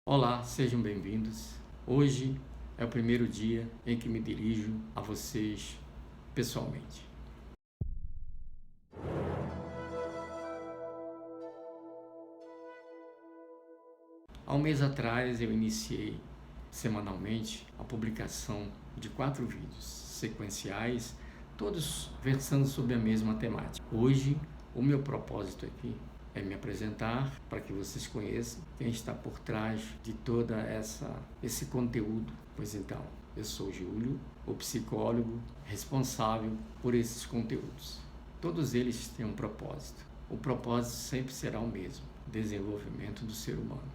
Olá, sejam bem-vindos. Hoje é o primeiro dia em que me dirijo a vocês pessoalmente. Há um mês atrás eu iniciei semanalmente a publicação de 4 vídeos sequenciais, todos versando sobre a mesma temática. Hoje, o meu propósito aqui é me apresentar para que vocês conheçam quem está por trás de toda esse conteúdo. Pois então, eu sou Júlio, o psicólogo responsável por esses conteúdos. Todos eles têm um propósito. O propósito sempre será o mesmo: desenvolvimento do ser humano.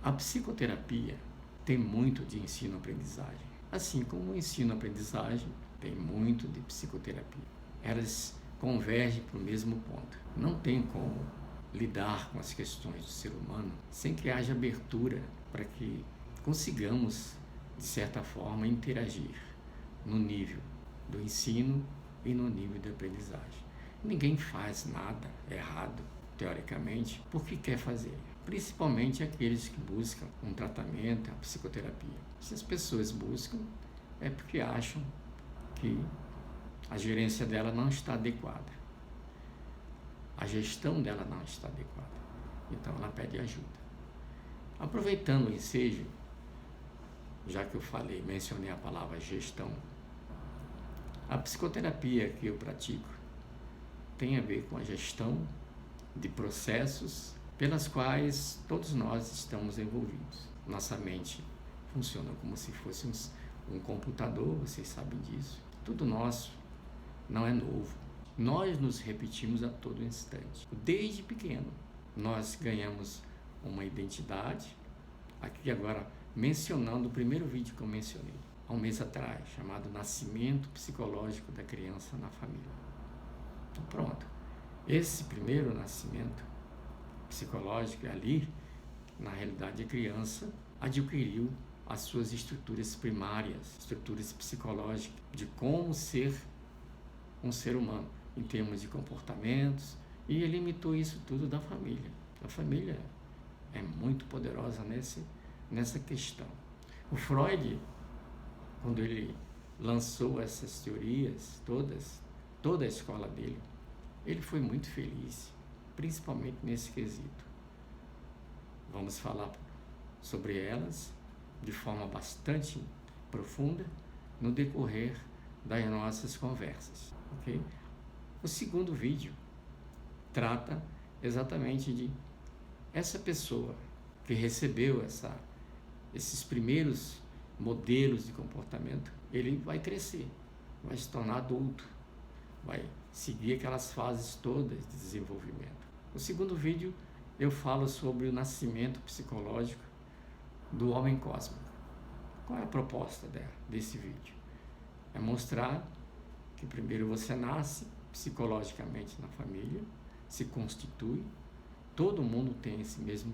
A psicoterapia tem muito de ensino-aprendizagem, assim como o ensino-aprendizagem tem muito de psicoterapia. Elas convergem para o mesmo ponto. Não tem como lidar com as questões do ser humano sem que haja abertura para que consigamos, de certa forma, interagir no nível do ensino e no nível da aprendizagem. Ninguém faz nada errado, teoricamente, porque quer fazer. Principalmente aqueles que buscam um tratamento, a psicoterapia. Se as pessoas buscam, é porque acham que a gerência dela não está adequada. A gestão dela não está adequada. Então ela pede ajuda. Aproveitando o ensejo, já que eu mencionei a palavra gestão, a psicoterapia que eu pratico tem a ver com a gestão de processos pelas quais todos nós estamos envolvidos. Nossa mente funciona como se fosse um computador, vocês sabem disso. Tudo nosso não é novo. Nós nos repetimos a todo instante. Desde pequeno, nós ganhamos uma identidade. Aqui agora, mencionando o primeiro vídeo que eu mencionei, há um mês atrás, chamado Nascimento Psicológico da Criança na Família. Então, pronto. Esse primeiro nascimento psicológico ali, na realidade, a criança adquiriu as suas estruturas primárias, estruturas psicológicas, de como ser um ser humano, em termos de comportamentos, e ele imitou isso tudo da família. A família é muito poderosa nessa questão. O Freud, quando ele lançou essas teorias toda a escola dele, ele foi muito feliz, principalmente nesse quesito. Vamos falar sobre elas de forma bastante profunda no decorrer das nossas conversas, ok? O segundo vídeo trata exatamente de essa pessoa que recebeu esses primeiros modelos de comportamento. Ele vai crescer, vai se tornar adulto, vai seguir aquelas fases todas de desenvolvimento. No segundo vídeo eu falo sobre o nascimento psicológico do homem cósmico. Qual é a proposta desse vídeo? É mostrar que primeiro você nasce psicologicamente na família, se constitui, todo mundo tem esse mesmo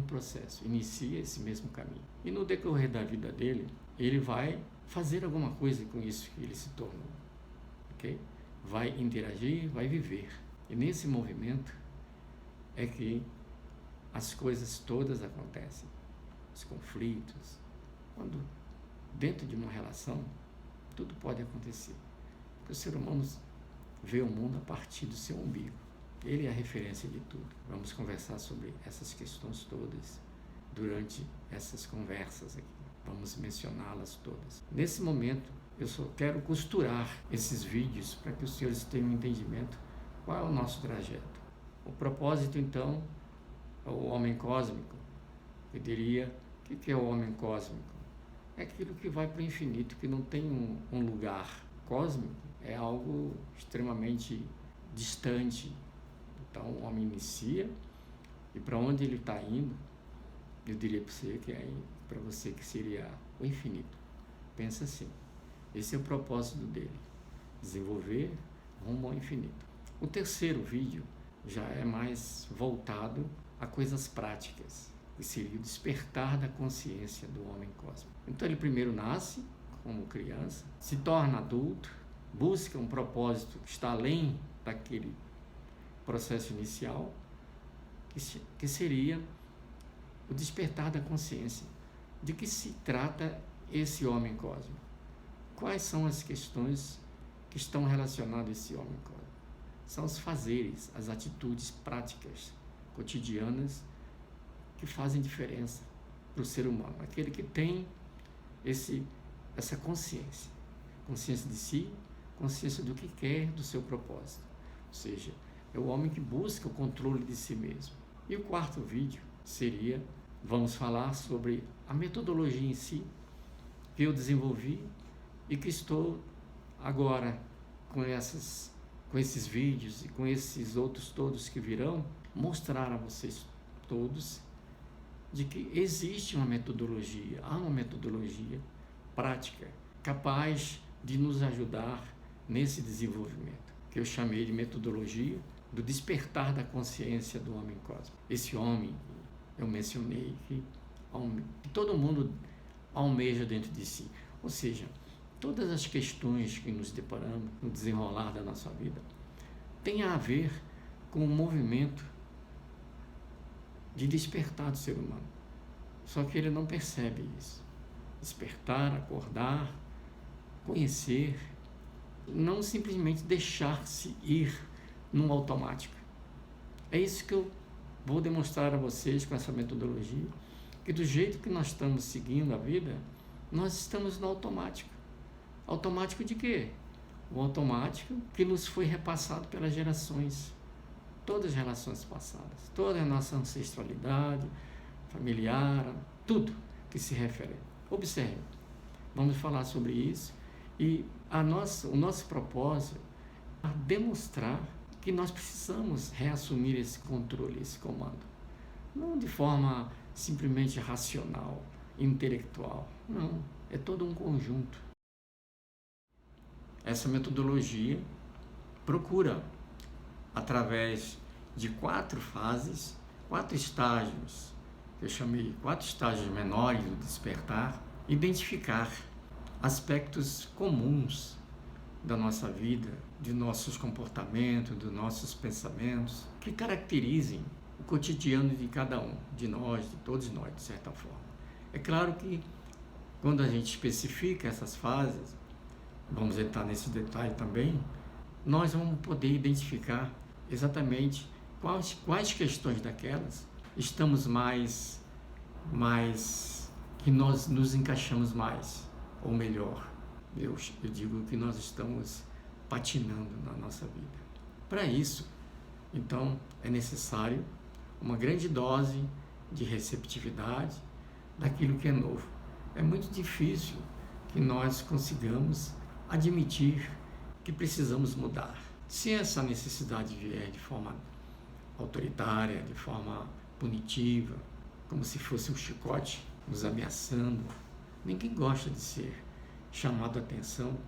processo, inicia esse mesmo caminho. E no decorrer da vida dele, ele vai fazer alguma coisa com isso que ele se tornou, ok? Vai interagir, vai viver. E nesse movimento é que as coisas todas acontecem, os conflitos. Quando dentro de uma relação, tudo pode acontecer. Porque o ser humano vê o mundo a partir do seu umbigo. Ele é a referência de tudo. Vamos conversar sobre essas questões todas durante essas conversas aqui. Vamos mencioná-las todas. Nesse momento, eu só quero costurar esses vídeos para que os senhores tenham um entendimento qual é o nosso trajeto. O propósito, então, é o homem cósmico. Eu diria, o que é o homem cósmico? É aquilo que vai para o infinito, que não tem um lugar. Cósmico é algo extremamente distante. Então o homem inicia, e para onde ele está indo, eu diria para você que seria o infinito. Pensa assim, esse é o propósito dele, desenvolver rumo ao infinito. O terceiro vídeo já é mais voltado a coisas práticas, que seria o despertar da consciência do homem cósmico. Então ele primeiro nasce como criança, se torna adulto, busca um propósito que está além daquele processo inicial, que seria o despertar da consciência. De que se trata esse homem cósmico? Quais são as questões que estão relacionadas a esse homem cósmico? São os fazeres, as atitudes práticas, cotidianas, que fazem diferença para o ser humano. Aquele que tem essa consciência de si, consciência do que quer, do seu propósito. Ou seja, é o homem que busca o controle de si mesmo. E o quarto vídeo seria, vamos falar sobre a metodologia em si, que eu desenvolvi e que estou agora com esses vídeos e com esses outros todos que virão, mostrar a vocês todos de que existe uma metodologia, há uma metodologia prática capaz de nos ajudar nesse desenvolvimento, que eu chamei de metodologia do despertar da consciência do homem cósmico. Esse homem, eu mencionei que todo mundo almeja dentro de si. Ou seja, todas as questões que nos deparamos no desenrolar da nossa vida têm a ver com o movimento de despertar do ser humano. Só que ele não percebe isso. Despertar, acordar, conhecer, não simplesmente deixar-se ir num automático. É isso que eu vou demonstrar a vocês com essa metodologia, que do jeito que nós estamos seguindo a vida, nós estamos no automático. Automático de quê? O automático que nos foi repassado pelas gerações, todas as relações passadas, toda a nossa ancestralidade, familiar, tudo que se refere. Observe, vamos falar sobre isso e o nosso propósito é demonstrar que nós precisamos reassumir esse controle, esse comando. Não de forma simplesmente racional, intelectual, não, é todo um conjunto. Essa metodologia procura, através de 4 fases, 4 estágios, eu chamei 4 estágios menores do despertar, identificar aspectos comuns da nossa vida, de nossos comportamentos, dos nossos pensamentos, que caracterizem o cotidiano de cada um, de nós, de todos nós, de certa forma. É claro que quando a gente especifica essas fases, vamos entrar nesse detalhe também, nós vamos poder identificar exatamente quais questões daquelas estamos que nós nos encaixamos mais, ou melhor, eu digo que nós estamos patinando na nossa vida. Para isso, então, é necessário uma grande dose de receptividade daquilo que é novo. É muito difícil que nós consigamos admitir que precisamos mudar. Se essa necessidade vier de forma autoritária, de forma punitiva, como se fosse um chicote nos ameaçando, ninguém gosta de ser chamado a atenção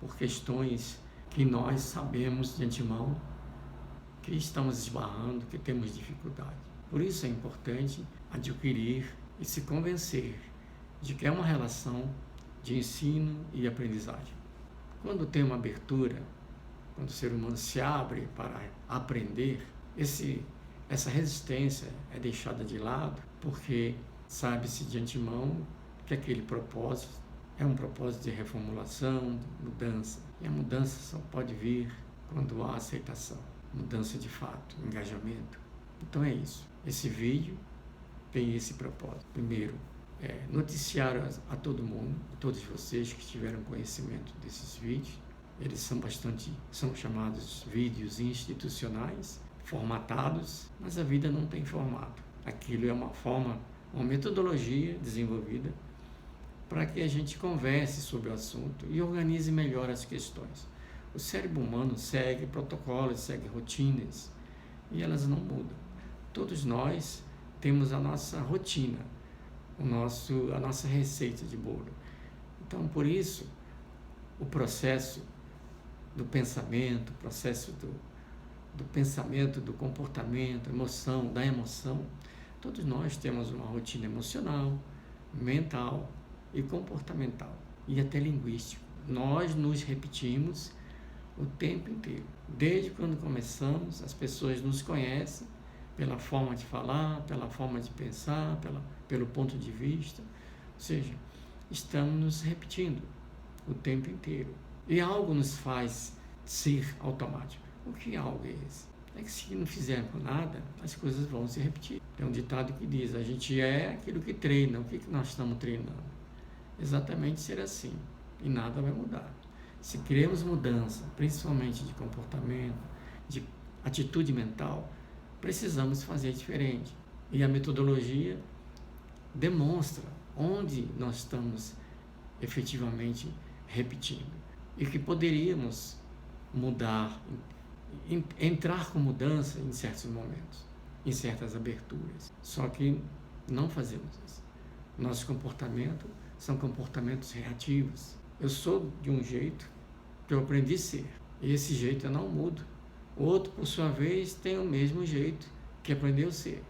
por questões que nós sabemos de antemão que estamos esbarrando, que temos dificuldade. Por isso é importante adquirir e se convencer de que é uma relação de ensino e aprendizagem. Quando tem uma abertura, quando o ser humano se abre para aprender, essa resistência é deixada de lado, porque sabe-se de antemão que aquele propósito é um propósito de reformulação, de mudança. E a mudança só pode vir quando há aceitação, mudança de fato, engajamento. Então é isso. Esse vídeo tem esse propósito. Primeiro, noticiar a todo mundo, a todos vocês que tiveram conhecimento desses vídeos. Eles são chamados vídeos institucionais, formatados, mas a vida não tem formato. Aquilo é uma metodologia desenvolvida para que a gente converse sobre o assunto e organize melhor as questões. O cérebro humano segue protocolos, segue rotinas e elas não mudam. Todos nós temos a nossa rotina, a nossa receita de bolo. Então, por isso, o processo do pensamento, o processo do pensamento, do comportamento, da emoção, todos nós temos uma rotina emocional, mental e comportamental e até linguístico. Nós nos repetimos o tempo inteiro. Desde quando começamos, as pessoas nos conhecem pela forma de falar, pela forma de pensar, pelo ponto de vista. Ou seja, estamos nos repetindo o tempo inteiro. E algo nos faz ser automático. O que algo é esse? É que se não fizermos nada, as coisas vão se repetir. Tem um ditado que diz, a gente é aquilo que treina. O que nós estamos treinando? Exatamente ser assim. E nada vai mudar. Se queremos mudança, principalmente de comportamento, de atitude mental, precisamos fazer diferente. E a metodologia demonstra onde nós estamos efetivamente repetindo. E que poderíamos mudar, entrar com mudança em certos momentos, em certas aberturas. Só que não fazemos isso. Nossos comportamentos são comportamentos reativos. Eu sou de um jeito que eu aprendi a ser. E esse jeito eu não mudo. O outro, por sua vez, tem o mesmo jeito que aprendeu a ser.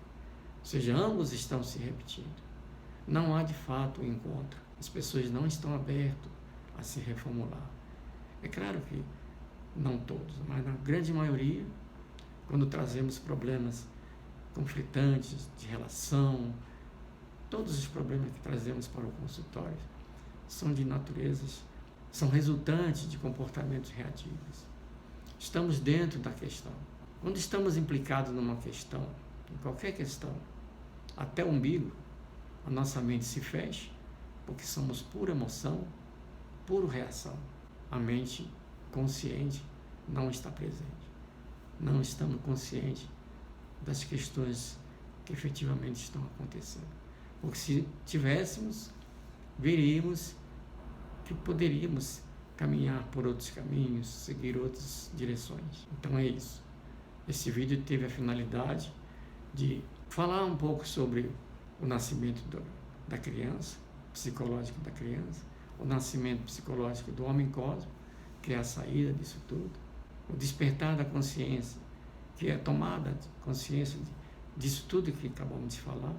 Ou seja, ambos estão se repetindo. Não há de fato um encontro. As pessoas não estão abertas a se reformular. É claro que não todos, mas na grande maioria, quando trazemos problemas conflitantes de relação, todos os problemas que trazemos para o consultório são de naturezas, são resultantes de comportamentos reativos. Estamos dentro da questão. Quando estamos implicados numa questão, em qualquer questão, até o umbigo, a nossa mente se fecha, porque somos pura emoção, pura reação. A mente consciente não está presente. Não estamos conscientes das questões que efetivamente estão acontecendo. Porque se tivéssemos, veríamos que poderíamos caminhar por outros caminhos, seguir outras direções. Então é isso. Esse vídeo teve a finalidade de falar um pouco sobre o nascimento da criança, psicológico da criança, o nascimento psicológico do homem cósmico, que é a saída disso tudo, o despertar da consciência, que é a tomada de consciência disso tudo que acabamos de falar.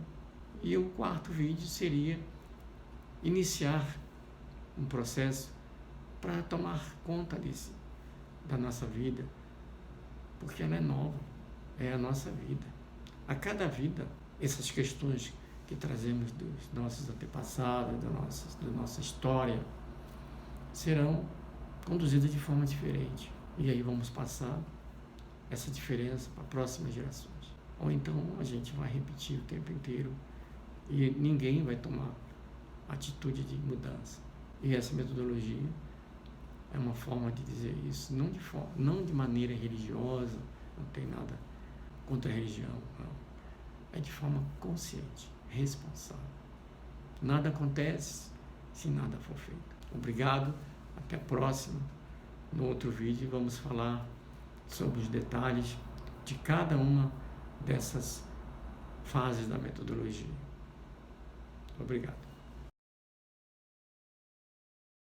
E o quarto vídeo seria iniciar um processo para tomar conta da nossa vida, porque ela é nova, é a nossa vida. A cada vida, essas questões que trazemos dos nossos antepassados, da nossa história, serão conduzidas de forma diferente. E aí vamos passar essa diferença para próximas gerações. Ou então a gente vai repetir o tempo inteiro e ninguém vai tomar atitude de mudança. E essa metodologia é uma forma de dizer isso, não de maneira religiosa, não tem nada contra a religião, não. É de forma consciente, responsável. Nada acontece se nada for feito. Obrigado, até a próxima. No outro vídeo vamos falar sobre os detalhes de cada uma dessas fases da metodologia. Obrigado.